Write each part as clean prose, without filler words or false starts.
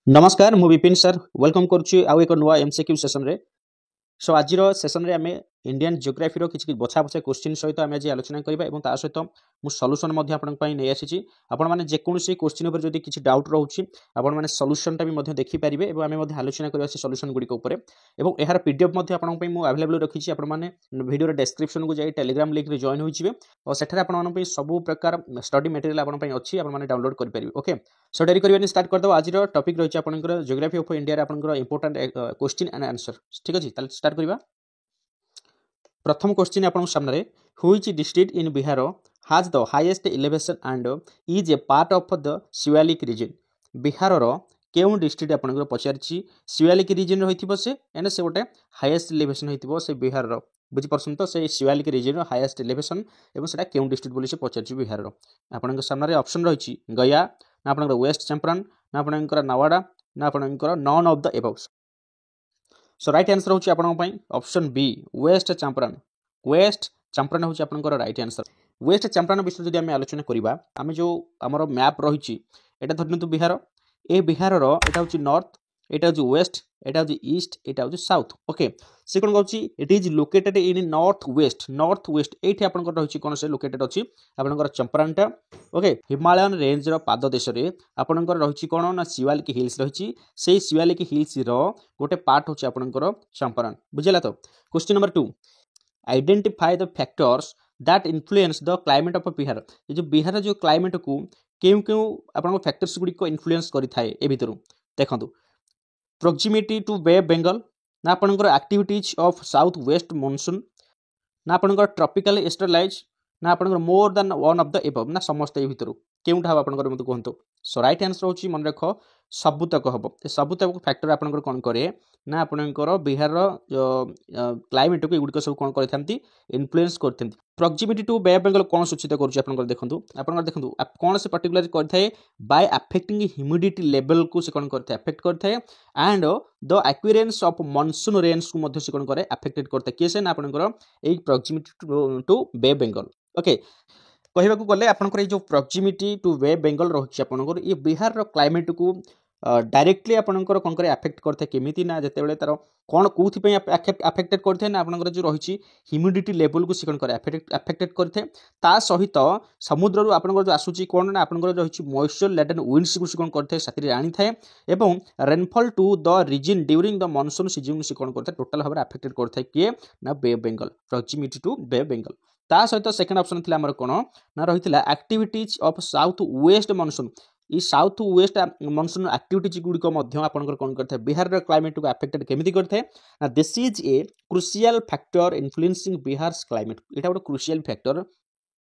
नमस्कार मु Vipin sir welcome करुच्ची आउ एक नुआ एमसीक्यू सेशन रे सो आज सेशन रे आमे इंडियन जियोग्राफी रो किछि बछा बछा क्वेश्चन सहित आमे आज आलोचना करबा एवं ता सहित मु सॉल्यूशन मध्ये आपन पई नै आसीची आपन माने जे कोनोसी क्वेश्चन ऊपर जदी किछि डाउट रहउची आपन माने सॉल्यूशन ता भी मध्ये देखि परिबे एवं आमे मध्ये आलोचना करबा से सॉल्यूशन गुडी को ऊपर एवं एहार पीडीएफ मध्ये आपन पई मु अवेलेबल रखिछि आपन माने वीडियो रे डिस्क्रिप्शन को जाई टेलीग्राम लिंक रे जॉइन होइचिबे और सेठरे आपन माने पई सब प्रकार स्टडी मटेरियल आपन पई अछि आपन माने डाउनलोड कर परिबे ओके सो डेरी करबानी स्टार्ट कर दो आज रो टॉपिक रहिछि आपनकर जियोग्राफी ऑफ इंडिया रे आपनकर इंपोर्टेंट क्वेश्चन एंड आंसर ठीक अछि ताले स्टार्ट करबा प्रथम क्वेश्चन आपन सामने which district in Bihar has the highest elevation and is a part of the Shivalik region Bihar रो केउ डिस्ट्रिक्ट आपन पचारछि शिवालिक रीजन रहिथिबो से एने से गोटे हाईएस्ट एलिवेशन होइथिबो से बिहार रो बुझि परसन तो से शिवालिक रीजन रो हाईएस्ट एलिवेशन एवं सेटा केउ डिस्ट्रिक्ट बोली से पचारछि बिहार रो आपन सामने ऑप्शन रहिछि गया ना आपन वेस्ट चंपारण ना आपन नवाड़ा ना आपन none of the above so right answer होची आपन पई ऑप्शन बी वेस्ट चंपारण होची आपन राइट आंसर वेस्ट चंपारण विषय जदि आमे आलोचना करिबा आमे जो हमर मैप रहिची एटा धरनतु बिहार ए बिहार रो एटा होची नॉर्थ एटा होची वेस्ट एटा होची ईस्ट एटा होची साउथ ओके से कोन कहउची it is located in north west एठी आपन रहिची कोन से लोकेटेड अछि आपन चंपारणटा ओके हिमालयन रेंज रो पाद देश रे आपन रहिची कोन ना शिवालिक हिल्स रहिची से शिवालिक हिल्स रो गोटे पार्ट होची आपन चंपारण बुझिला तो question number 2 identify the factors that influence the climate of Bihar ये जो बिहार जो क्लाइमेट को केउ केउ आपन फैक्टर्स गुडी को इन्फ्लुएंस करि थाए ए भितरु देखंतु प्रॉक्सिमिटी टू बे बेंगल ना आपन activities of south west monsoon ना आपन ट्रॉपिकल एस्टरलाइज ना आपन more than one of the above ना समस्त ए भितरु केउठा आपन मते कहंतु सो राइट आंसर होची मन रख सबुतक हबो ए सबुतक फैक्टर आपन कोन करे ना आपन बिहार क्लाइमेट को एगुडी सब कोन करथांती इन्फ्लुएंस करथांती प्रॉक्सिमिटी टू बे बेंगल कोन सूचित करूची आपन देखंतु कोन से पर्टिकुलर करथाय बाय अफेक्टिंग ह्यूमिडिटी लेवल को से कोन करथाय अफेक्ट करथाय and the occurrence of monsoon rains को मध्ये से कोन करे अफेक्टेड करथाय केसे ना आपन ए proximity to bay Bengal okay कहवा को गले आपन जो प्रॉक्सिमिटी टू वे बेंगल रही आपन ये बिहार रो क्लाइमेट को डायरेक्टली आपन कौन करे अफेक्ट करते केमिति ना जेतेबेले तार कौन कौथि पे अफेक्टेड करते ना आपन जो रही ह्यूमिडिटी लेवल को सिकन करे अफेक्टेड करते ता सहित समुद्र रो आपन जो आसुची कोन ना आपन रही मॉइस्चर लेडन विंड्स को सिकन करते साथी आनी थाए एवं rainfall to the region during the monsoon season सिकन करते टोटल भाव अफेक्टेड करते किए ना bay Bengal proximity to bay Bengal ता सहित सेकंड ऑप्शन थिला हमर कोन ना रहितला activities of south west monsoon ई साउथ वेस्ट मॉनसून एक्टिविटीज गुडी को मध्य आपन कोन करथे बिहार रो क्लाइमेट को अफेक्टेड केमिति करथे ना this is a crucial factor influencing Bihar's climate एटा ଗୋଟେ crucial factor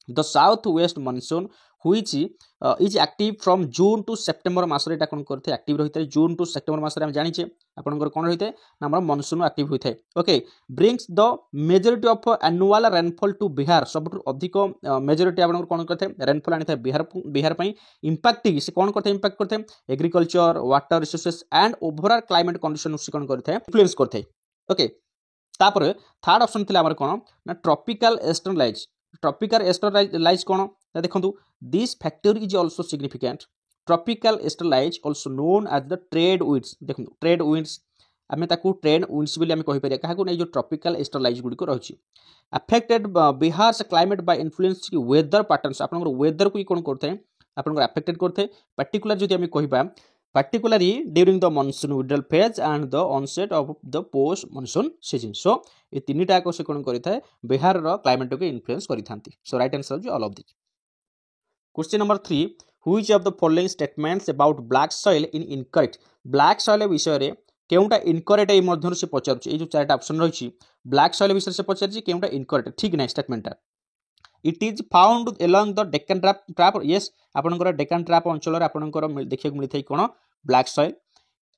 the south west monsoon which is active from June to September मास रे एटा कोन करथे एक्टिव रहिते जून टू सेप्टेम्बर मास रे हम जानिचे आपनकर कोन रहिते ना हमर मॉनसून एक्टिव होइथे okay brings the majority of annual rainfall to Bihar सबटु अधिक मेजॉरिटी आपनकर कोन करथे रेनफॉल आनी थे बिहार पई इंपैक्ट से कोन करथे इंपैक्ट करथे agriculture water resources and overall climate condition से कोन करथे इन्फ्लुएंस करथे ओके तापर थर्ड ऑप्शन थिला हमर कोन ना ट्रॉपिकल एस्टरलाइज कोन देखंतु this factor is also significant tropical easterlies also known as the trade winds देखंतु ट्रेड विंड्स आमे ताकू ट्रेड विंड्स बोली आमे कहि परिया काहाकू नै जो ट्रॉपिकल एस्टरलाइज गुडी को रहछि अफेक्टेड बिहार से climate by influence weather patterns आपन वेदर को कोन करथे आपन अफेक्टेड करथे पर्टिकुलर जदि आमे कहिबा particularly during the monsoon withdrawal phase and the onset of the post monsoon season so ये तीनटा को से कोन करिथाय बिहार रो क्लाइमेट को इन्फ्लुएंस करिथांती so right answer is all of this question number 3 which of the following statements about black soil in incorrect black soil विषय रे केउटा इनकरेक्ट ए मध्यरु से पचारछ ए जो चारटा ऑप्शन रहिछि ब्लैक सॉइल विषय से पचारछि केउटा इनकरेक्ट ठीक नै स्टेटमेंटटा it is found along the Deccan trap yes आपनकर डेक्कन ट्रैप अंचल रे आपनकर देखिया मिलथै कोन ब्लैक सॉइल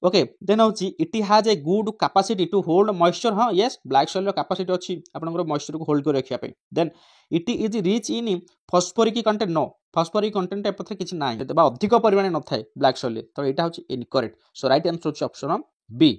ओके देन होची it has a good capacity to hold moisture हां यस ब्लैक सॉइल रो कैपेसिटी अछि आपनकर मॉइस्चर को होल्ड कर रखिया पे then it is rich in phosphoric content no phosphoric content एपथरे किछि नाही बा अधिक परिमाण न थाए ब्लैक सॉइल तो एटा होची इनकरेक्ट सो राइट आंसर होची ऑप्शन बी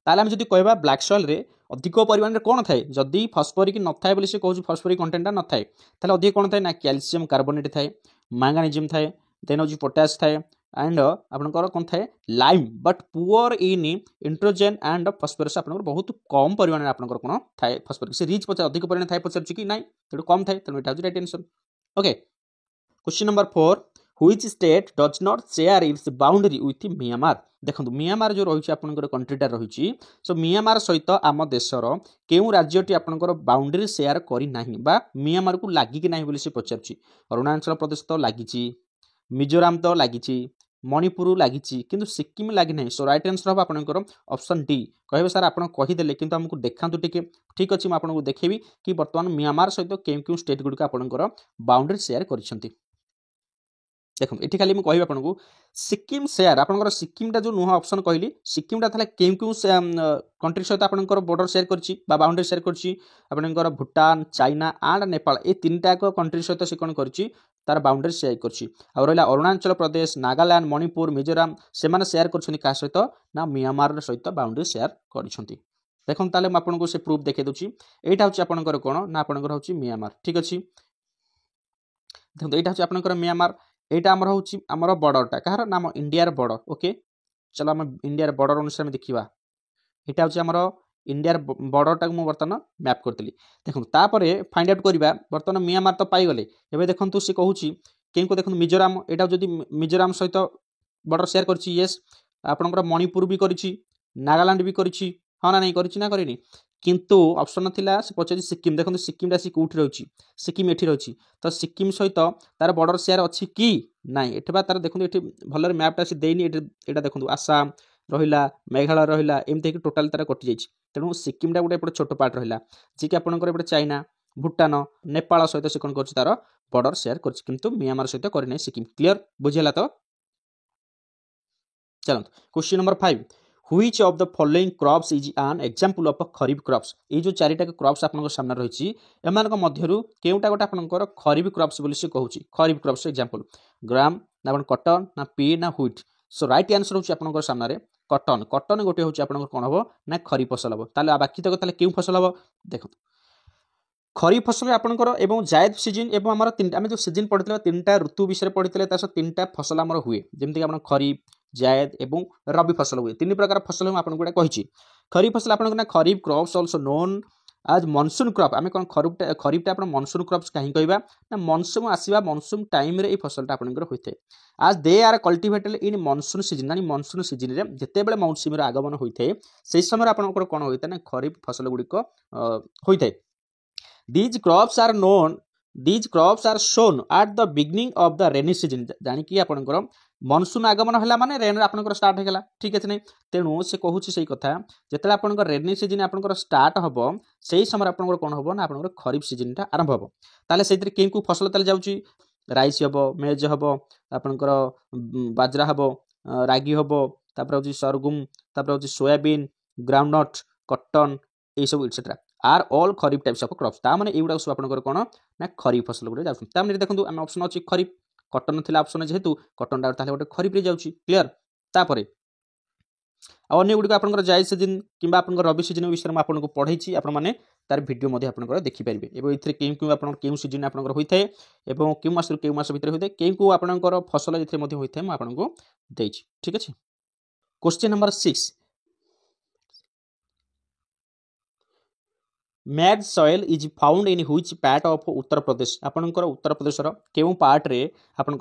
ताले हम जदि कहबा ब्लैक सॉइल रे अधिक परिमाण रे कोन थाए जदि फॉस्फोरिक न थाए बोली से कहू फॉस्फोरिक कंटेंट न थाए ताले अधिक कोन थाए ना कैल्शियम कार्बोनेट थाए मैंगनीज थाए देन होची पोटाश थाए एंड आपनकर कोन थाए lime but poor in nitrogen and phosphorus आपनकर बहुत कम परिमाण आपनकर कोन थाए फॉस्फोरस से रिच पचा अधिक परिमाण थाए पचर कि नहीं तेडु कम थाए तेनु एटा right answer okay question number 4 which state does not share its boundary with Myanmar देखो म्यांमार जो रही आपनकर कंट्रीटा रही सो म्यांमार सहित आम देशर केउ राज्यटी आपनकर बाउंड्री शेयर करी नाही बा म्यांमार को लागि कि नाही बोली से पचारछि अरुणाचल प्रदेश तो लागिछि मिजोराम तो लागिछि मणिपुर लागिछि किंतु सिक्किम लागि नाही सो राइट आंसर हम आपनकर ऑप्शन डी कहबे सर आपन कहि देले किंतु हमकु देखांतु टिके ठीक अछि म आपनकु देखेबी कि वर्तमान म्यांमार सहित केउ स्टेट गुडी आपनकर बाउंड्री शेयर करिसंती देखो ये खाली मुझे कह आपको सिक्किम शेयर आपंकर सिक्किमटा जो नुह ऑप्शन कहली सिक्किमटा था क्यों क्यों कंट्री सहित आपंकर बॉर्डर शेयर करछि बा बाउंड्री शेयर करछि आपंकर भूटान चाइना एंड नेपाल ये तीनटा कंट्री सहित से कौन करछि तार बाउंड्री शेयर करछि और रहा अरुणाचल प्रदेश नागालैंड मणिपुर मिजोराम से शेयर करछन्ति का सहित ना म्यांमार सहित बाउंड्री शेयर करछन्ति देखो ताले म आपनको से प्रूफ देखे दोछि एटा होछि आपनकर कोन ना आपनकर होछि म्यांमार ठीक अछि देखो एटा होछि आपनकर म्यांमार एटा हमर होछि हमर बॉर्डरटा कहार नाम इंडिया र बॉर्डर ओके चलो हम इंडिया र बॉर्डर अनुसार में देखिबा एटा होछि हमर इंडिया र बॉर्डरटा को वर्तमान मैप करतली देखो तापरे फाइंड आउट करबा वर्तमान म्यांमार तो पाई गले एबे देखंतु से कहूछि केनको देखंतु मिजोराम एटा जदी मिजोराम सहित बॉर्डर शेयर करछि यस आपनकर मणिपुर भी करछि नागालैंड भी करछि हां ना नहीं करछि ना करिनी किंतु ऑप्शन नथिला से पछे सिक्किम देखंतु सिक्किमटा सी कोठी रहछि सिक्किम एठी रहछि तो सिक्किम सहित तार बॉर्डर शेयर अछि कि नाही एठबा तार देखंतु एठी भलर मैपटा से देनी एटा देखंतु आसाम रहिला मेघालय रहिला एमते कि टोटल तार कटि जाइछि तेनु सिक्किमटा गोटे एपटे छोट पार्ट रहिला जे कि आपनकर एपटे चाइना भूटान नेपाल सहित से कोन करछि तार बॉर्डर शेयर करछि किंतु म्यांमार सहित करि नै सिक्किम क्लियर बुझिला तो चलो question number 5 Which of the following crops is an example of a kharif crops ये जो चारिटा क्रॉप्स आपन सामने रही एमान मध्यरु केउटा गोटा आपनकर खरीफ क्रॉप्स बोली से कहूची खरीफ क्रॉप्स एग्जांपल ग्राम ना कॉटन ना पी ना व्हीट सो राइट आंसर होची आपनकर सामने कॉटन कॉटन गोटे होची आपनकर कोन हबो ना खरीफ फसल हबो ताले बाकी तक ताले केउ फसल हबो देखो खरीफ फसल आपनकर एवं जायद सीजन एवं हमर तीनटा हम जो सीजन पढितले तीनटा ऋतु विषय पढितले तास तीनटा फसल हमर हुए जेमति कि आपन खरीफ जायद एवं रबी फसल हुए तीन प्रकार फसल हम आपन गुडा कहिछि खरीफ फसल आपन ना kharif crops also known as monsoon crop आमे कोन खरीफटा आपन मानसून क्रॉप्स काहे कहबा ना मानसून आसीबा मानसून टाइम रे ए फसलटा आपनकर होइथे आज they are cultivated in monsoon season यानी मानसून सीजन रे जते बेले मौसम रे आगमन होइथे सेहि समय आपनकर कोन होइथे ना खरीफ फसल गुडी को होइथे these crops are sown at the beginning of the rainy season जानि कि आपनकर मानसून आगमन हला माने रेन आपनकर स्टार्ट हे गेला ठीक अछि नै तेनु से कहूछि सही कथा जेतला आपनकर रेनी सीजन आपनकर स्टार्ट हबो सेही समय आपनकर कोन हबो ना आपनकर खरीफ सीजन ता आरंभ हबो ताले सेतिर केंकु फसल ताले जाउछि राइस हबो मेज हबो आपनकर बाजरा हबो रागी हबो तापर होछि सरगुम तापर होछि सोयाबीन ग्राउंडनट कॉटन ए सब etcetera are all kharif types of crops ता माने एउडा सब आपनकर कोन ना खरीफ फसल गुडे जाउछि ता माने देखंतु हम ऑप्शन अछि खरीफ कॉटन थिला ऑप्शन जेहेतु कॉटन डाउट ताले गोटे खरीफ रे जाउछि क्लियर तापरे अन्य गुडी आपनकर जाय सीजन किबा आपनकर रबी सीजन विषय में आपनको पढैछि आपन माने तार वीडियो मध्ये आपनकर देखि परिबे एबो इथरे केउ आपनकर केउ सीजन आपनकर होइथाय एवं केउ मास केउ मास भितर होइथाय केउ आपनकर फसल इथरे मध्ये होइथाय म आपनको देछि ठीक अछि question number 6 mud soil is found in which part of Uttar Pradesh आपनकर उत्तर प्रदेश रो केउ पार्ट रे आपन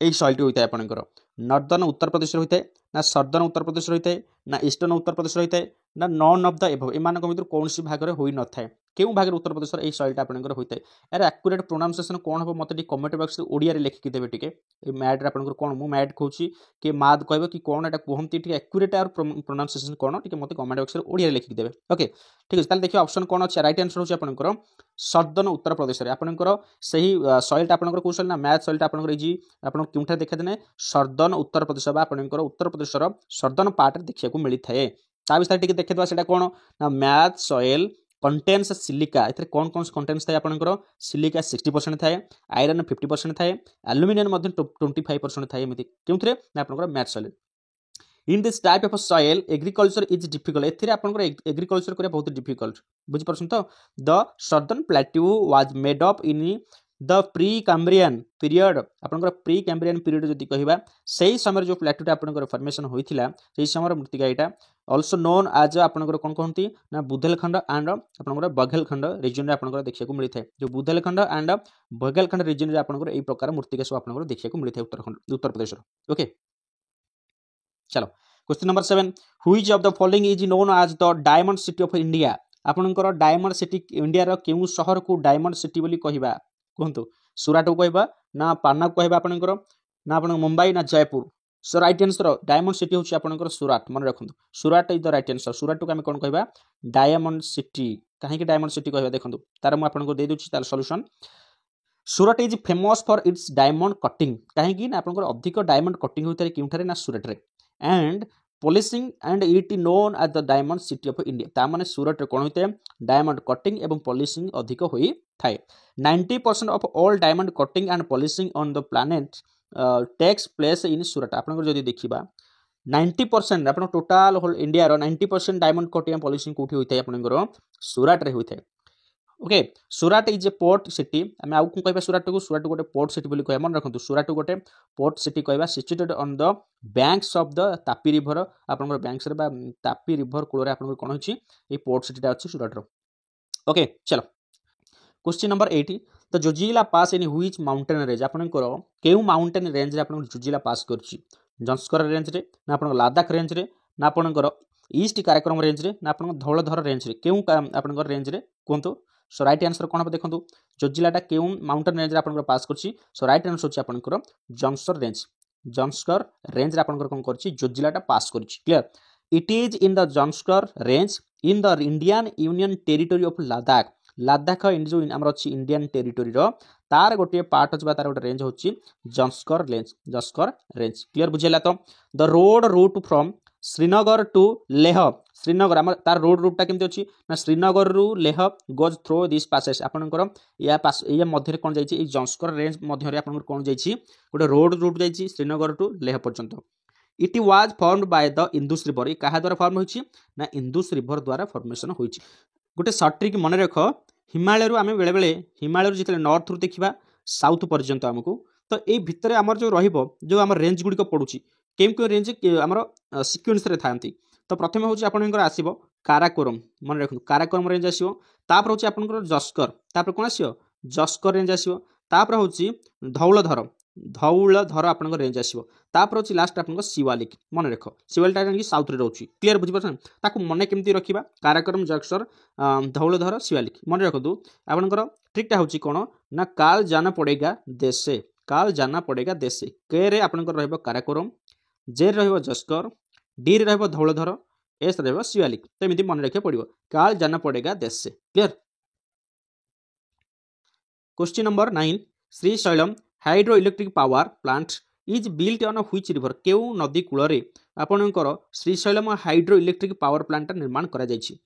ए सॉइल टी होइथाय आपनकर नॉर्दर्न उत्तर प्रदेश होइथाय ना सदर्न उत्तर प्रदेश होइथाय ना ईस्टर्न उत्तर प्रदेश होइथाय ना नॉन ऑफ द एबव एमान को मित्र कोनसी भाग रे होई न थाय केउ भाग रे उत्तर प्रदेश रे ए सॉइल आपनकर होइथाय यार एक्यूरेट प्रोनाउंसिएशन कोन हबो मते टी कमेंट बॉक्स रे ओडिया रे लिखि देबे टिके ए मैड रे आपनकर कोन मु मैड कहूची के माद कहबो कि कोन एटा कोहंती टी एक्यूरेट और प्रोनाउंसिएशन कोन टिके मते कमेंट बॉक्स रे ओडिया रे लिखि देबे ओके ठीक अछि ताले देखियो ऑप्शन कोन अछि राइट आंसर होची आपनकर सदर्न उत्तर प्रदेश रे आपनकर सही सॉइल आपनकर को सॉइल ना मैथ सॉइल आपनकर इजी आपन केउठा देखा देने सदर्न उत्तर प्रदेश बा आपनकर उत्तर प्रदेश रो सदर्न पार्ट रे देखिया को मिली थाए ता विषय टिके देखे दवा सेटा कोन ना मैथ सॉइल कंटेन्स सिलिका इथरे कोन कोन कंटेन्स थाए आपनकर सिलिका 60% थाए आयरन 50% थाए एल्युमिनियम मध्ये 25% थाए एमिति केउथरे ना आपनकर mud soil in this type of soil agriculture is difficult एथिरे आपनकर एग्रीकल्चर करे बहुत डिफिकल्ट बुझि परछन तो the southern plateau was made up in the Precambrian period आपनकर प्री कैम्ब्रियन पीरियड जदि कहबा सेही समय जो प्लेटोटा आपनकर फॉर्मेशन होइथिला सेही समय मृत्तिका एटा ऑल्सो नोन एज आपनकर कोन कहंती ना बुंदेलखंड एंड आपनकर बघेलखंड रीजन रे आपनकर देखिया को मिलिथाय जो बुंदेलखंड एंड बघेलखंड रीजन रे आपनकर एई प्रकार मृत्तिका सब आपनकर देखिया को मिलिथाय उत्तर प्रदेश रो ओके चलो question number 7 which of the following is known as the diamond city of India आपनकर डायमंड सिटी इंडिया रो केउ शहर को डायमंड सिटी बोली कहबा कहंतु सुराट को कहबा ना पाना को कहबा आपनकर ना आपन मुंबई ना जयपुर सो राइट आंसर डायमंड सिटी होची आपनकर सुराट मन रखंतु सुराट इज द राइट आंसर सुराट को हम कोन कहबा डायमंड सिटी काहे कि डायमंड सिटी कहबा देखंतु तार म आपनको दे दोची तार solution Surat is famous for its diamond cutting कहीं आपंकर अधिक डायमंड कटिंग होता है क्योंठारे ना सुरत रे and polishing and it known as the diamond city of India ता माने सुरत रे कोन होते हैं डायमंड कटिंग एवं पॉलिशिंग अधिक होई थाए 90% of all diamond cutting and polishing on the planet takes place in Surat आपनकर जदि देखिबा 90% आपन टोटल होल इंडिया रो 90% डायमंड कटिंग एंड पॉलिशिंग कोठी होइथाय आपनकर सुरत रे होइथाय okay Surat is a port city आम आउ कौन कह सुराट गोटे पोर्ट सिटी बोली कह मन रखु सुराट गोटे पोर्ट सिटी कह situated on the banks of the Tapi river आपन बैंक्स तापी रिवर कूल कौन होची ये पोर्ट सिटीटा अच्छी सुराट ओके चलो question number 8 the Zoji La pass in which mountain range आपनकर केउ माउंटेन रेंज रे आपन जोजिला पास करछि जंस्कर रेंज रे ना आपन लद्दाख रेंज रे ना आपनकर ईस्ट कार्यक्रम रेंज रे ना आपन धौलधर रेंज रे केउ आपनकर रेंज रे कोंतो सो राइट आंसर कौन हम देखो जोजिलाटा केउ माउंटेन रेंज रे पास करछि सो राइट आंसर होछि आपनकर जंस्कर रेंज रे आपनकर कोन करछि जोजिलाटा पास करछि clear it is in the Zanskar range in the Indian union territory of Ladakh Ladakh जो आमर अच्छी इंडियन टेरिटरी रो तार गोटे पार्ट अछि तार गोटे रेंज होछि जंस्कर रेंज क्लियर बुझेला तो the road route from Srinagar to Leh Srinagar आम तार रोड रूटा केमती अच्छी ना श्रीनगर रु Leh goes through this passes आपनकर या मध्य कौन जाइए जंस्कर रेंज मध्य कौन जाइए गोटे रोड रूट जाइए श्रीनगर टू लेह पर्यंत it was formed by the Indus river क्या द्वारा फॉर्म होइछि ना इंदुस रिवर द्वारा फॉर्मेशन होइछि गोटे सर्ट ट्रिक मन रख हिमालय आम बेले बेले हिमालय जिते नॉर्थ रु देखा साउथ पर्यंत आमको तो ये भितर आमर जो रहिबो जो आम रेंज गुड़िक पड़ुछि केम केम रेंज आमर सिक्वेन्स रे थांती तो प्रथम हूँ आपंकर आसो काराकोरम मन रखु काराकोरम रेंज आसो तापर हूँ आपंकर जस्कर तापर कौन आसो जस्कर रेंज आसो तापर हूँ धौलधर आप रेंज आसो तापर हूँ लास्ट आप शिवालिक मन रख शिवालिकटा जान साउथ रे रोचे क्लीयर बुझीपार ताकू मन केमती रखा काराकोरम जस्कर धौलधर शिवालिक मन रखु आपंकर ट्रिकटा हूँ कौन ना काल जाना पड़ेगा देशे के रे आपंकर रहिबो काराकोरम जे रहिबो जस्कर डी रे धौलधर एस रहिबो शिवालिक तो एमती मन रखा पड़ो काल जाना पड़ेगा देश से clear question number 9 Srisailam hydro electric power plant is built on which river केउ नदी कूल रे आपनकर Srisailam hydro electric power plant निर्माण करा जायछि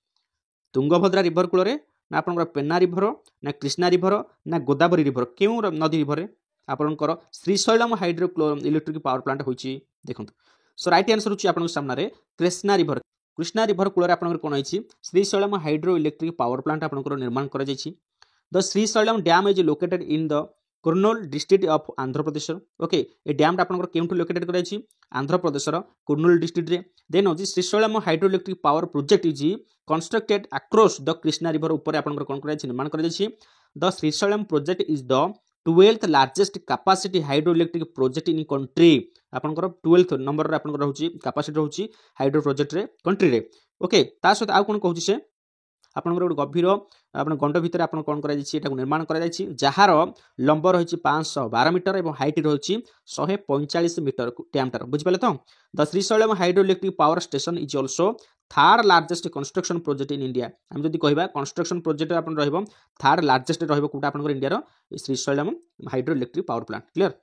तुंगभद्रा रिवर कूल रे ना आपनकर पेन्ना रिवर ना कृष्णा रिवर ना गोदावरी रिवर केउ नदी रिवर रे आपनकर Srisailam hydro electric power plant होइछि देखंतु सो राइट आंसर होछि आपन सामने कृष्णा रिवर कूल रे आपनकर कोन होइछि Srisailam hydro electric power plant आपनकर निर्माण करा जायछि the Srisailam dam is located in the Kurnool district of Andhra Pradesh okay ए डैम आपनकर केउंटु लोकेटेड कराइछि आंध्र प्रदेश रो कुर्नूल डिस्ट्रिक्ट रे देन होछि Srisailam hydro electric power project is constructed across the Krishna river ऊपर आपनकर कोन कराइछि निर्माण करा जायछि the Srisailam project is the 12th largest capacity hydro electric project in country आपनकर 12th नंबर रे आपनकर रहउछि कैपेसिटी रहउछि हाइड्रो प्रोजेक्ट रे कंट्री रे ओके ता सहित आ कोन कहउछि से आपनकर गोटे गभीर आपन गंड भितर आपन कोन करा जायछि एटा निर्माण करा जायछि जहार लंब रहिछि 512 मीटर एवं हाइट रहिछि 145 मीटर डायमीटर बुझि पाले तो the Srisailam hydro electric power station is also third largest construction project in India हम जदि कहबा कंस्ट्रक्शन प्रोजेक्ट आपन रहइबो थर्ड लार्जेस्ट रहइबो कोटा आपनकर इंडिया रो Srisailam hydro electric power plant clear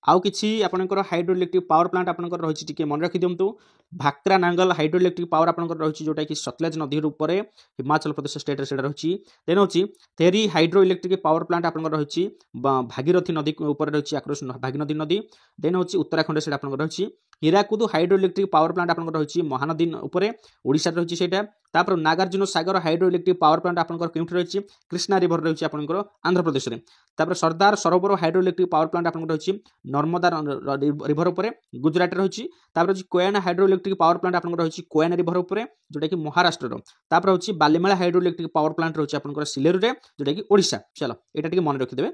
आउ किछि आपनकर हाइड्रो इलेक्ट्रिक पावर प्लांट आपनकर रहिछि टिके मन रखि दियंतु Bhakra Nangal hydro electric power आपनकर रहिछि जोटा कि सतलेज नदी ऊपर हिमाचल प्रदेश स्टेट रे सेटा रहिछि देन होछि तेरी हाइड्रो इलेक्ट्रिक पावर प्लांट आपनकर रहिछि भागीरथी नदी ऊपर रहिछि आक्रोश भागीरथी नदी देन होछि उत्तराखंड सेटा आपनकर रहिछि Hirakud hydro electric power plant आपनकर रहिछि महानदी ऊपर ओडिसा रहिछि सेटा तापर Nagarjuna Sagar hydro electric power plant आपनकर केउठ रहिछि कृष्णा रिवर रहिछि आपनकर आंध्र प्रदेश रे तापर Sardar Sarovar hydro electric power plant आपनकर रहिछि नर्मदा रिवर ऊपर गुजरात रहिछि तापर होछि Koyna hydro electric power plant आपनकर रहिछि कोयना रिवर ऊपर जोटा कि महाराष्ट्र रो तापर होछि Balimela hydro electric power plant रहिछि आपनकर सिलेरु रे जोटा कि ओडिसा चलो एटा टिके मन रखि देबे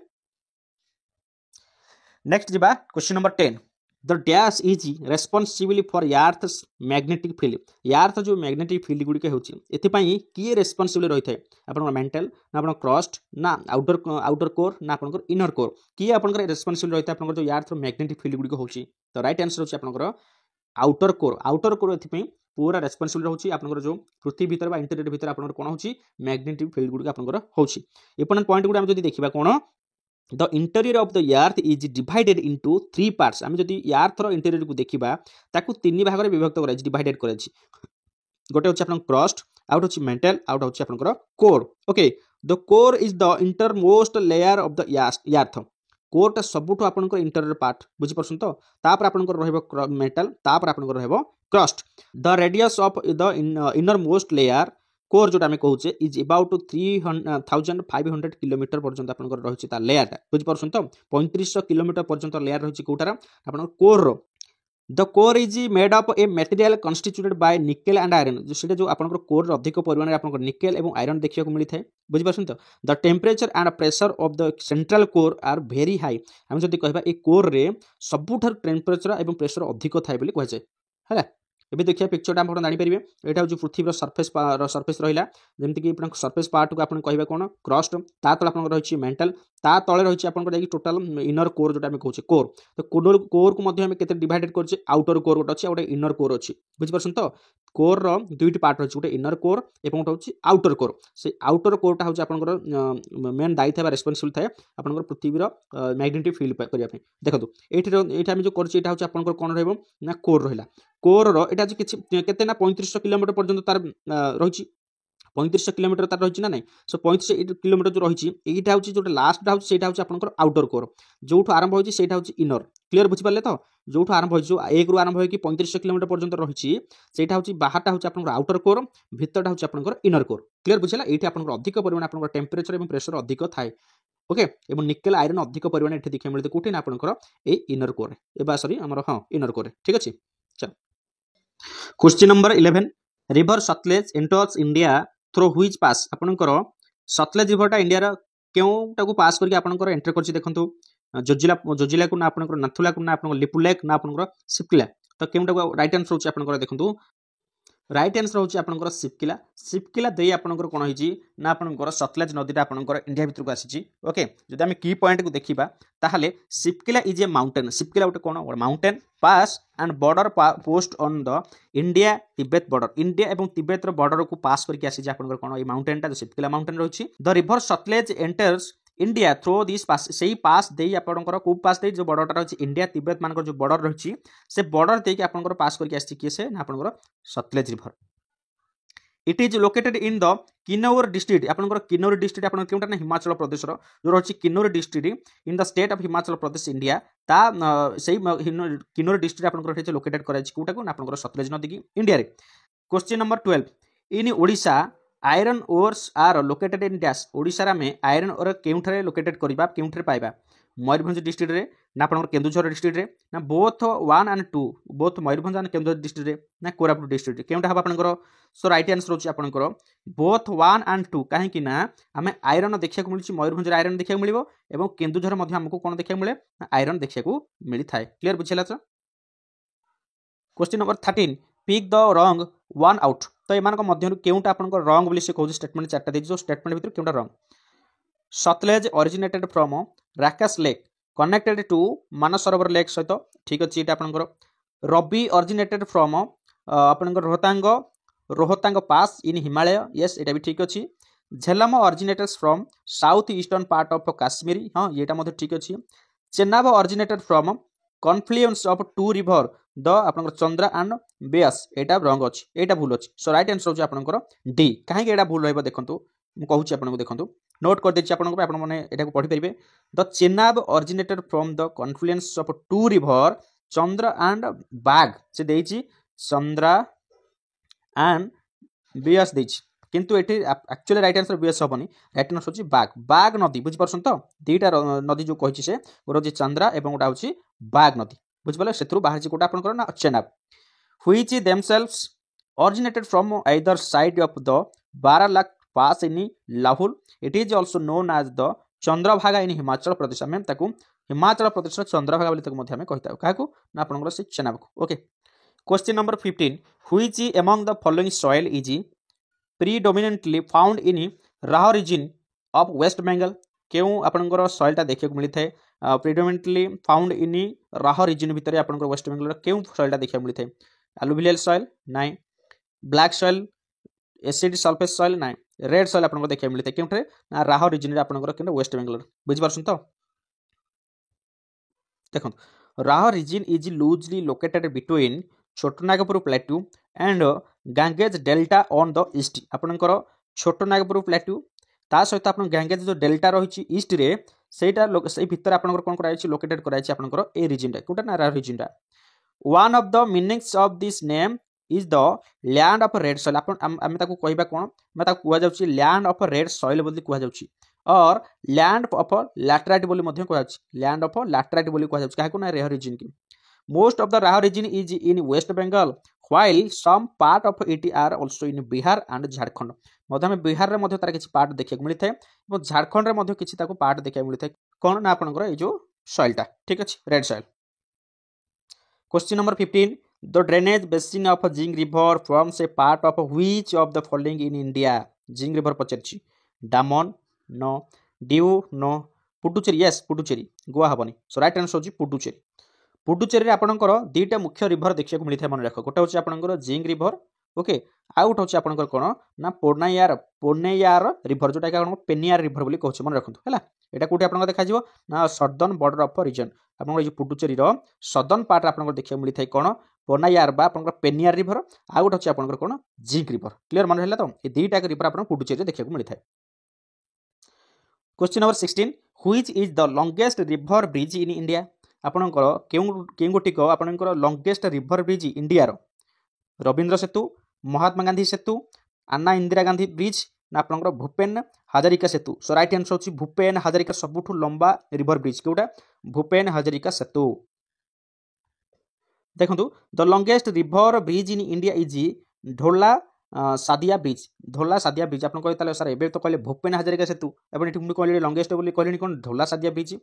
नेक्स्ट जिबा question number 10 the dash is responsible for earth's magnetic field earth जो मैग्नेटिक फील्ड गुडी के होछि एथि पई की रेस्पॉन्सिबल रहि थाए आपन मेंटल ना आपन क्रस्ट ना आउटर कोर ना आपन इनर कोर की आपन रेस्पॉन्सिबल रहि थाए आपन जो यार्थ मैग्नेटिक फील्ड गुडी होछि तो राइट आंसर होछि आपन आउटर कोर एथि पई पूरा रेस्पॉन्सिबल रहउछि आपन जो पृथ्वी भीतर बा इंटीरियर भीतर आपन कोन होछि मैग्नेटिक फील्ड गुडी आपन होछि इंपोर्टेंट पॉइंट गुडी हम जदी देखिबा कोन the interior of the earth is divided into 3 parts आम जदि अर्थ रो इंटेरियर को देखिबा ताकू 3 भाग रे विभक्त कराइ डिवाइडेड कराइ गोटे होछि आपन क्रस्ट आउट होछि मेंटल आउट होछि आपन core okay the core is the innermost layer of the earth core टा सबुठो आपन इंटेरियर पार्ट बुझि परछन तो तापर आपन रहबो मेंटल तापर आपन रहबो crust the radius of the inner most layer core जोटा आम कहूचे इज अबाउट 3500 किलोमीटर पर्यंत आपन रही है लेयर बुझिपार तो 3500 किलोमीटर पर्यंत लेयर रही कौटार आप कोर रो the core is made up a material constituted by nickel and iron जो जो आपन कोर अधिक परिमाण में निकेल और आयरन देखा मिलता है बुझिपार तो the temperature and pressure of the central core are very high आम जब कह कोर रे सबुठार टेम्परेचर और प्रेशर अधिक थाए कहुए है एबे देखिए पिक्चर आप जानी पारे यहाँ हूँ पृथ्वी सरफेस रहा जमीक सरफेस पार्ट को आप कह कौन क्रस्ट ता तले आप रही मेंटल ता तले रही आप टोटाल इनर कोर जो कहे कोर तो कोर को के डिवाइडेड कर आउटर कोर गोटे अच्छे गोटे इनर कोर अच्छी बुझिपार तो कोर रो दुईटी पार्ट रही गोटे इनर कोर और गोटे हूँ आउटर कोर से आउटर कोरटा हूँ आप मेन दायी था रेस्पॉन्सिबल थाए आप पृथ्वीर मैग्नेटिक फील्ड करने देखो ये आम जो कर कौन रहा कोर रहा कोर रो एटा किछि केते ना 3500 किलोमीटर पर्यंत तार रही 3500 किलोमीटर तार रही ना नहीं सो 3500 किलोमीटर जो रही एटा हूँ जो लास्ट हूँ सेटा हूँ आपन आउटर कोर जो आरंभ होची सेटा हूँ इनर क्लियर बुझी पाले तो जो आरंभ हो जो एक रु आरंभ होकी 3500 किलोमीटर पर्यंत रही सेटा हूँ बाहरटा हूँ आपन आउटर कोर भीतरटा हूँ आपन इनर कोर क्लियर बुझिला एठी आपन अधिक परिमाण आपन टेम्परेचर और प्रेशर अधिक थाए ओके एवं निकेल आयरन अधिक परिमाण एठी देखा मिलते कोठी ना आपन ए इनर कोर एबा सॉरी हमर हां इनर कोर ठीक अछि चल question number 11 river Sutlej enters India through which pass आपनकर सतलेज रिवरटा इंडिया केउटा को पास करके आपनकर एंटर करछि देखंतु जोजिला को ना आपनकर नाथुला को ना आपनकर लिपुलेक ना आपनकर सिपकिला तो केउटा को राइट आंसर होछि आपनकर देखंतु राइट आंसर होछि आपनकर सिपकिला देई आपनकर कोन होइछि ना आपनकर सतलेज नदीटा आपनकर इंडिया भितर को आसीछि ओके जदि हम की पॉइंट को देखिबा ताहाले Shipkila is a mountain Shipkila उटे कोन mountain pass and border post on the India Tibet border India एवं तिब्बत रो बॉर्डर को पास करके आसीछि आपनकर कोन ए माउंटेनटा जो सिपकिला माउंटेन रहिछि the river Sutlej enters India through this pass से पास दे आपनकर को पास दे जो बॉर्डरटा रही इंडिया तिब्बत मान जो बॉर्डर रही से बॉर्डर देके आपनकर पास करके आसी किए से ना आपनकर Sutlej river it is located in the Kinnaur district आपनकर किन्नौर डिस्ट्रिक्ट आपन केउटा ना हिमाचल प्रदेश रो जो रही Kinnaur district in the state of Himachal Pradesh India ता सेही किन्नौर डिस्ट्रिक्ट आपनकर रही लोकेटेड कराई कोटा को आपनकर सतलेज नदी की इंडिया रे question number 12 in Odisha iron ores are located in dash Odisha में आयरन ओर केउठरे लोकेटेड करबा केउठरे पाइबा मयूरभंज डिस्ट्रिक्ट रे ना आपनकर केन्दुझर डिस्ट्रिक्ट रे ना both 1 and 2 both Mayurbhanj and Keonjhar district रे ना कोरापुट डिस्ट्रिक्ट रे केउठा हबा आपनकर सो राइट आंसर होची आपनकर बोथ 1 एंड 2 काहे कि ना हमें आयरन देखिया को मिलची मयूरभंज रे आयरन देखिया मिलिबो एवं केन्दुझर मध्ये हमको कोन देखिया मिले आयरन देखिया को मिली थाए क्लियर बुझिला छ question number 13 pick the wrong one out तो एमान मध्य केउटा आपनकर रॉन्ग बोली से कहू स्टेटमेंट चारटा देखि जो स्टेटमेंट भीतर केउटा wrong Sutlej originated from Rakesh lake connected to Manas Sarovar lake सहित ठीक अछि एटा आपनकर रबी ओरिजिनेटेड फ्रॉम आपनकर Rohtang pass in Himalaya yes एटा भी ठीक अछि Jhelum originated from south eastern part of Kashmir हां एटा मध्ये ठीक अछि Chenab originated from confluence of two river the आपन चंद्रा एंड बेयस एटा रंग अछि एटा भूल अछि सो राइट आंसर होची आपन डी काहे एटा भूल रहबो देखंतु मु कहूची आपन देखंतु नोट कर देछि आपन आपन माने एटा को पढि परिबे the Chenab originated from the confluence of two river Chandra and Bhaga से देछि चंद्रा एंड बेयस देछि किंतु एठी एक्चुअली राइट आंसर बेयस होबनी राइट आंसर होची बाग बाग नदी बुझि परसन तो दीटा नदी जो कहिछि से गोरजी चंद्रा एवं गोटा होची बाग नदी बुझि परले सेथुरु बाहर छि कोटा आपन कर ना Chenab which themselves originated from either side of the Baralak pass in Lahul. It is also known as the Chandrabhaga in Himachal Pradesh. आम ताकू हिमाचल प्रदेश चंद्रभागा बोली ताकू आम कही था क्या ना आपंकर से चेनाब को okay question number 15 which among the following soil is predominantly found in Raha region of West Bengal क्यों आपंकर सॉइलटा देखा मिलता है प्रिडोमिनेटली फाउंड इन राह रिजन भितर आपंकर वेस्ट बेंगल क्यों सॉइलटा देखा मिलता है alluvial soil नाइ black soil acid sulphate soil नाइ रेड सॉइल आपन देखा मिलता है क्योंठे ना राह रिजन रे आपन केन वेस्ट बेंगल बुझि परछन तो देखो Rarh region is loosely located between Chhotanagpur plateau and Ganges delta on the east आपनकर छोटनागपुर प्लेट्यू ता सहित आपन गांगेज जो डेल्टा रही ईस्ट रे सेटा से भितर आपन कोन कराइछि लोकेटेड कराइछि आपनकर ए रिजन रे कोटा ना राह रिजन रा one of the meanings of this name is the land of red soil अपन आमे ताकू कहबा कोन मैं ताकू कुआ जाउची land of red soil बोली कुआ जाउची और land of laterite बोली मध्ये कुआ जाउची land of laterite बोली कुआ जाउची काहे को ना राह रीजन की most of the राह region is in west bengal while some part of it are also in bihar and jharkhand मध्ये में बिहार रे मध्ये तार किछि पार्ट देखिया मिलथाय और झारखंड रे मध्ये किछि ताकू पार्ट देखिया मिलथाय कोन ना आपनकर ए जो सॉइलटा ठीक अछि red soil Question number 15. The drainage basin of Jing River forms a part of which of the following in India? Jing River पचरछि Damon no Diu no Puducherry yes Puducherry Goa हबनी सो राइट आंसर होछि पुडुचेरी पुडुचेरी रे आपनकर दीटा मुख्य river देखिया को मिलिथाय मन रख गोटा होछि आपनकर जिंग रिवर ओके आ गोटा होछि आपनकर कोन ना पोन्नेयार रिवर जोटा का पेनियार रिवर बोली कहछ मन रखंतु हैला एटा कोठी आपनकर देखा जिवो ना सदर्न बॉर्डर ऑफ रीजन आपन जो पुडुचेरी रो सदर्न पार्ट आपन देखिया मिली थाई कोन पोनायार बा आपन पेनियार रिवर आ गोटा होछि आपन कोन जिंक रिवर क्लियर मन हैला तो ए दीटा के रिवर आपन पुडुचेरी देखिया मिली थाई question number 16 which is the longest river bridge in India आपन केउ गोटी को आपन लॉन्गेस्ट रिवर ब्रिज इंडिया रो रविंद्र सेतु महात्मा गांधी सेतु अन्ना इंदिरा गांधी ब्रिज ना आपनकर Bhupen Hazarika Setu so right answer होछि भूपेन हाजरिका सबुठु लंबा रिवर ब्रिज केउटा भूपेन हाजरिका सेतु देखंतु the longest river bridge in India is Dhola Sadiya bridge आपन कहले सर एबे तो कहले भूपेन हाजरिका सेतु एबे एठी कहले लॉन्गेस्ट बोली कहले कोन ढोला सादिया ब्रिज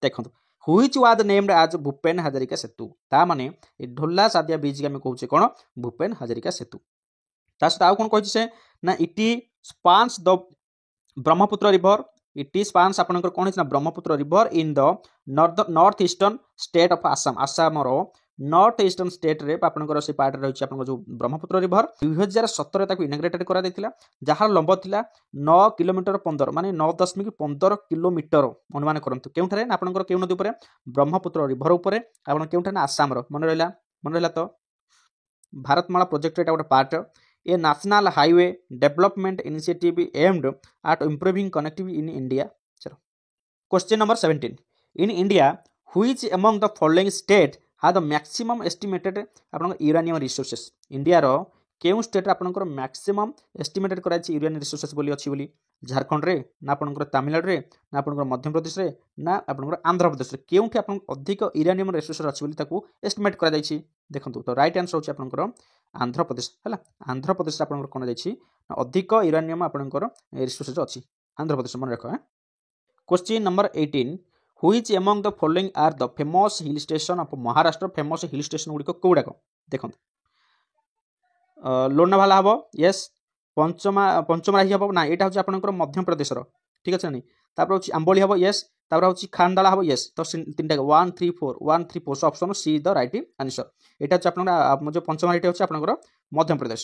देखंतु which was named as Bhupen Hazarika Setu ता माने ए ढोला सादिया ब्रिज के हम कहउछे कोन भूपेन हाजरिका सेतु ता सता कोन कहछि से ना it spans the Brahmaputra river it spans आपनकर कोन ना Brahmaputra river in the north eastern state of Assam Assam रो नॉर्थ ईस्टर्न स्टेट रे आपनकर से पार्ट रहिछि आपनकर जो ब्रह्मपुत्र रिवर 2017 रे ताकू इनग्रेटेड करा दैतिला जहार लंब थिला 9 किलोमीटर 15 माने 9.15 किलोमीटर अनुमान करंतु केउठरे आपनकर केउ नदी ऊपर ब्रह्मपुत्र रिवर ऊपर आपन केउठा ना आसाम रो मन रहला तो भारतमाला प्रोजेक्ट एटा गोटे part a national highway development initiative aimed at improving connectivity in India चलो question number 17 in India which among the following state has the maximum estimated आपन यूरेनियम रिसोर्सेस इंडिया रो केउ स्टेट आपनकर मैक्सिमम एस्टिमेटेड कराछि uranium resources बोली अछि बोली झारखंड रे ना आपनकर तमिलनाडु रे ना आपनकर मध्य प्रदेश रे ना आपनकर आंध्र प्रदेश रे केउठी आपन अधिक यूरेनियम रिसोर्सेस अछि बोली ताकू एस्टिमेट करा जायछि देखंतु तो राइट आंसर होछि आपनकर आंध्र प्रदेश हैला आंध्र प्रदेश आपनकर कोन जायछि अधिक यूरेनियम आपनकर रिसोर्सेस अछि आंध्र प्रदेश मन रखो question number 18 which among the following are the famous hill station of Maharashtra famous hill station गुडी को कोडा को देखंतु लोनावाला हबो यस पंचमराही हबो ना एटा होछि आपनकर मध्य प्रदेश रो ठीक अछि नै तापर होछि आंबोली हबो यस तापर होछि खानदाला हबो यस तो तीनटा 1 3 4 so option C the right answer एटा होछि आपनकर जो पंचमराही होछि आपनकर Madhya Pradesh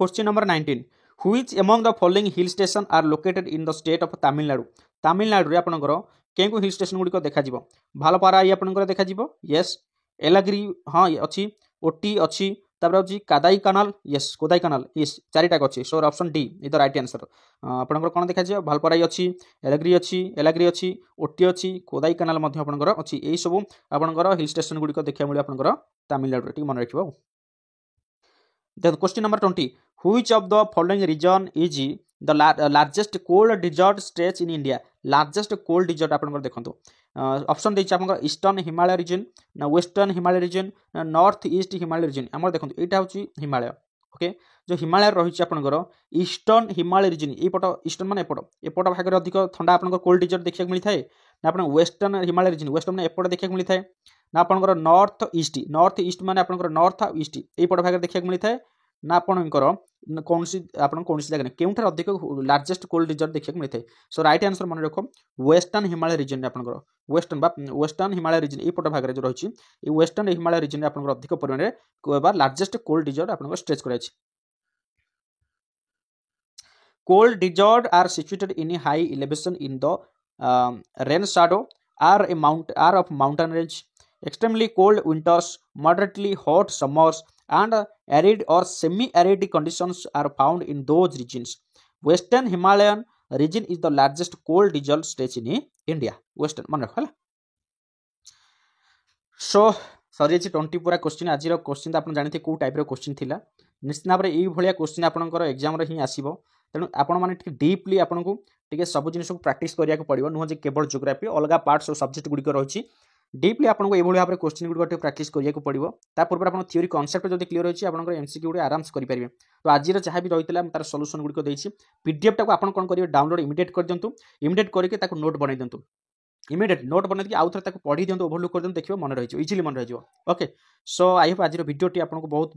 question number 19 which among the following hill station are located in the state of Tamil Nadu Tamil Nadu रे आपनकर केउ हिल स्टेशन गुड़िक देखा भालपाराई आपंकर देखा येस एलागिरी हाँ अच्छी ओटी अच्छी तापर हूँ कादाई कानाल येस कोदाई कानाल येस चारिटाक अच्छी so option D is the right answer आपंकर कौन देखा भालपाराई अच्छी एलागिरी अच्छी ओटी अच्छी कोदाई कानाल आपंकर अच्छी यही सब आपंकर हिल स्टेशन गुड़िक देखा मिले आपंकर तमिलनाडु टी मन रखिए देखो question number 20 which of the following region is the largest cold desert stretch in India largest cold desert आपंकर देखो ऑप्शन देछि आपंकर ईस्टर्न हिमालय रीजन ना वेस्टर्न हिमालय रीजन ना नॉर्थ ईस्ट हिमालय रीजन आमर देखो यहाँ हूँ हिमालय ओके जो हिमालय रही आपंकर ईस्टर्न हिमालय रीजन एपट ईस्टर्न मान एपट भाग में अधिक ठंडा आपंकर कोल्ड डिजर्ट देखा मिलता है ना आप वेस्टर्न हिमालय रीजन वेस्टर्न मैंने एपट देखा मिलता है ना आपंकर नॉर्थ ईस्ट माने आपंकर नॉर्थ आ ईस्ट एपट भाग देखा मिलता है ना आपंकर कौन जगह केउठार अधिक लार्जेस्ट कोल्ड डिजर्ट देखा मिलता है सो राइट आंसर मन रख वेस्टर्न हिमालय रीजन आपंकर वेस्टर्न हिमालय रीजन एपट भाग जो रही वेस्टर्न हिमालय रीजन आपंकर अधिक परिमाण में लार्जेस्ट कोल्ड डिजर्ट आपंकर स्ट्रेच कराई cold desert are situated in a high elevation in the rain shadow are of mountain range extremely cold winters, moderately hot summers, and arid or semi-arid conditions are found in those regions. Western Himalayan region is the largest cold desert stretch in India. Western मन रख सो सरी 20 पूरा question आज question तो आप जानते कौ type question थिला निश्चित भाव में यही क्वेश्चन आपंकर एग्जाम ही आसो तेणु आपण मैंने डीपली आपको टे सब जिन प्रैक्टिस करा पड़ो नुह केवल जियोग्राफी अलग पार्ट्स सब्जेक्ट गुड़िक रही डीपली आपको ये भाव में क्वेश्चन गुड़ प्रैक्टिस करा पड़ो पूर्व आप थ्योरी कॉन्सेप्ट जो क्लीयर होती है एमसीक्यू गुड़ आराम से करेंगे तो आज जहाँ भी रही है तार सल्यूशन गुड़िक देती पीडीएफ टाक आप कौन करेंगे डाउनलोड इमिडिएट कर दिंतु इमिडिएट करके नोट बनई दिंतु इमिडिएट नोट बनई आउ थे पढ़ी दिखाँ ओभरलुक कर दिखाँ देखिए मन रही इजिली मन रही ओके सो आई होप आज भिडियोटी आपको बहुत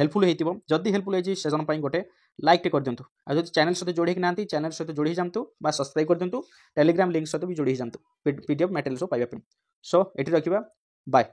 हेल्पफुल होती जदि हेल्पफुल होती सेशन गोटे लाइक टे कर दिंतु आज चैनल सहित जोड़ी ना चैनल सहित जोड़ी जातु सब्सक्राइब कर दिंतु टेलीग्राम लिंक सहित भी जोड़ी जातु पीडीएफ मटेरियल सब पाइबा सो ये रखा बाय।